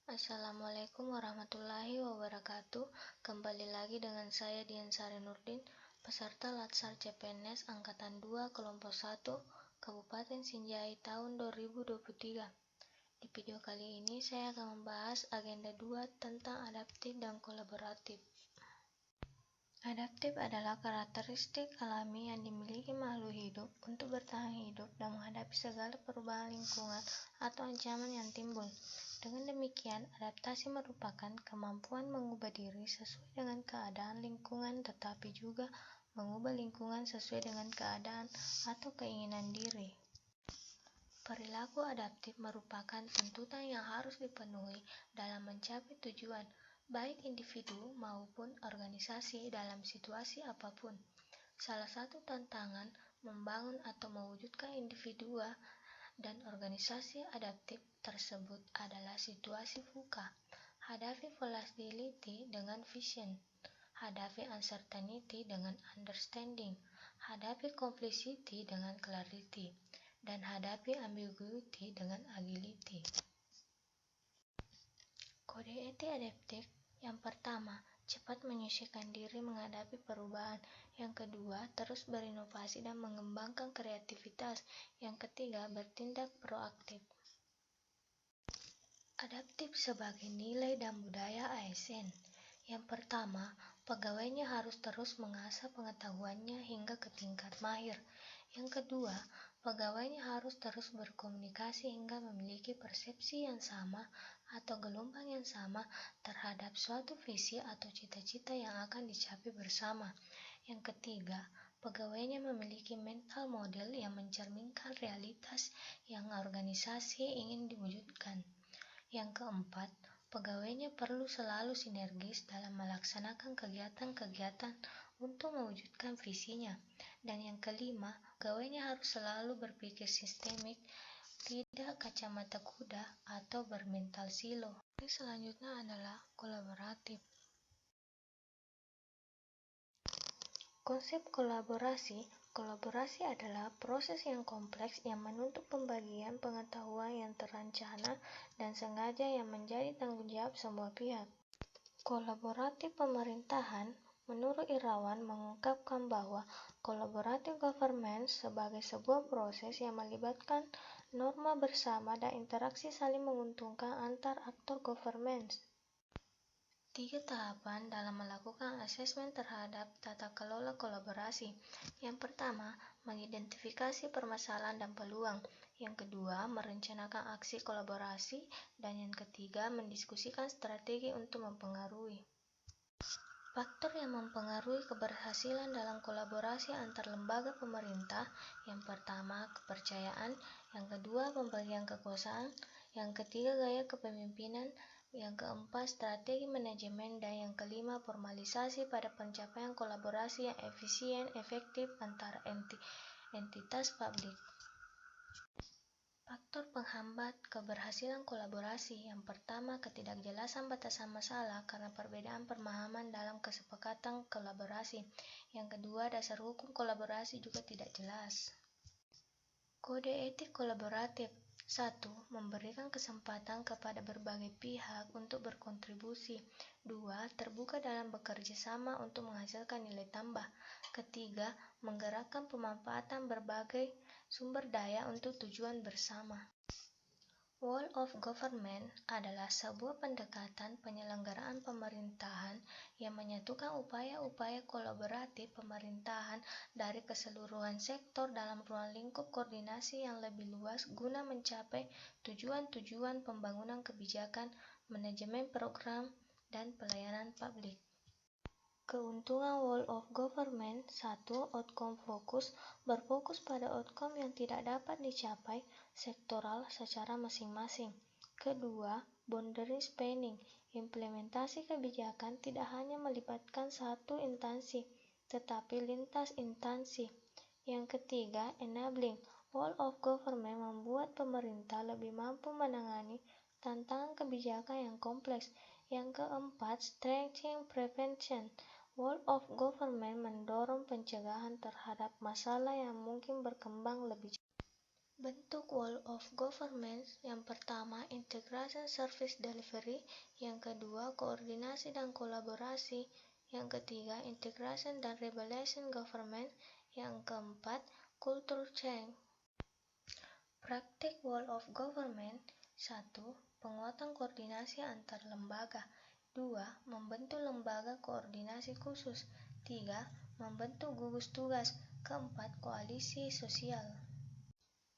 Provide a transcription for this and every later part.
Assalamualaikum warahmatullahi wabarakatuh. Kembali lagi dengan saya Dian Sari Nurdin, peserta Latsar CPNS Angkatan 2 Kelompok 1 Kabupaten Sinjai tahun 2023. Di video kali ini saya akan membahas agenda 2 tentang adaptif dan kolaboratif. Adaptif adalah karakteristik alami yang dimiliki makhluk hidup untuk bertahan hidup dan menghadapi segala perubahan lingkungan atau ancaman yang timbul. Dengan demikian, adaptasi merupakan kemampuan mengubah diri sesuai dengan keadaan lingkungan tetapi juga mengubah lingkungan sesuai dengan keadaan atau keinginan diri. Perilaku adaptif merupakan tuntutan yang harus dipenuhi dalam mencapai tujuan, baik individu maupun organisasi dalam situasi apapun. Salah satu tantangan membangun atau mewujudkan individu dan organisasi adaptif tersebut adalah situasi VUCA. Hadapi volatility dengan vision, hadapi uncertainty dengan understanding, hadapi complexity dengan clarity, dan hadapi ambiguity dengan agility. Kode etik adaptif. Yang pertama, cepat menyesuaikan diri menghadapi perubahan. Yang kedua, terus berinovasi dan mengembangkan kreativitas. Yang ketiga, bertindak proaktif. Adaptif sebagai nilai dan budaya ASN. Yang pertama, pegawainya harus terus mengasah pengetahuannya hingga ke tingkat mahir. Yang kedua, pegawainya harus terus berkomunikasi hingga memiliki persepsi yang sama atau gelombang yang sama terhadap suatu visi atau cita-cita yang akan dicapai bersama. Yang ketiga, pegawainya memiliki mental model yang mencerminkan realitas yang organisasi ingin diwujudkan. Yang keempat, pegawainya perlu selalu sinergis dalam melaksanakan kegiatan-kegiatan untuk mewujudkan visinya. Dan yang kelima, pegawainya harus selalu berpikir sistemik, tidak kacamata kuda atau bermental silo. Selanjutnya adalah kolaboratif. Konsep kolaborasi. Kolaborasi adalah proses yang kompleks yang menuntut pembagian pengetahuan yang terancana dan sengaja yang menjadi tanggung jawab semua pihak. Kolaboratif pemerintahan. Menurut Irawan mengungkapkan bahwa collaborative governance sebagai sebuah proses yang melibatkan norma bersama dan interaksi saling menguntungkan antar aktor governance. 3 tahapan dalam melakukan asesmen terhadap tata kelola kolaborasi. Yang pertama, mengidentifikasi permasalahan dan peluang. Yang kedua, merencanakan aksi kolaborasi. Dan yang ketiga, mendiskusikan strategi untuk mempengaruhi. Faktor yang mempengaruhi keberhasilan dalam kolaborasi antar lembaga pemerintah. Yang pertama, kepercayaan. Yang kedua, pembagian kekuasaan. Yang ketiga, gaya kepemimpinan. Yang keempat, strategi manajemen. Dan yang kelima, formalisasi pada pencapaian kolaborasi yang efisien, efektif antara entitas publik. Faktor penghambat keberhasilan kolaborasi. Yang pertama, ketidakjelasan batasan masalah karena perbedaan pemahaman dalam kesepakatan kolaborasi. Yang kedua, dasar hukum kolaborasi juga tidak jelas. Kode etik kolaboratif. 1. Memberikan kesempatan kepada berbagai pihak untuk berkontribusi. 2. Terbuka dalam bekerja sama untuk menghasilkan nilai tambah. Ketiga, menggerakkan pemanfaatan berbagai sumber daya untuk tujuan bersama. Whole of Government adalah sebuah pendekatan penyelenggaraan pemerintahan yang menyatukan upaya-upaya kolaboratif pemerintahan dari keseluruhan sektor dalam ruang lingkup koordinasi yang lebih luas guna mencapai tujuan-tujuan pembangunan kebijakan, manajemen program, dan pelayanan publik. Keuntungan Whole of Government. 1. Outcome fokus. Berfokus pada outcome yang tidak dapat dicapai sektoral secara masing-masing. Kedua, boundary spanning. Implementasi kebijakan tidak hanya melibatkan satu instansi, tetapi lintas instansi. Yang ketiga, enabling. Whole of Government membuat pemerintah lebih mampu menangani tantangan kebijakan yang kompleks. Yang keempat, strengthening prevention. Whole of Government mendorong pencegahan terhadap masalah yang mungkin berkembang lebih cepat. Bentuk wall of government yang pertama integration service delivery, yang kedua koordinasi dan kolaborasi, yang ketiga integration dan rebellion government, yang keempat culture change. Praktik wall of government. 1. Penguatan koordinasi antar lembaga. 2. Membentuk lembaga koordinasi khusus. 3. Membentuk gugus tugas. Keempat, koalisi sosial.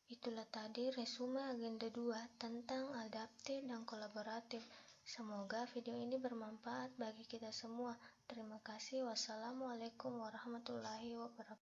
Itulah tadi resume agenda 2 tentang adaptif dan kolaboratif. Semoga video ini bermanfaat bagi kita semua. Terima kasih. Wassalamualaikum warahmatullahi wabarakatuh.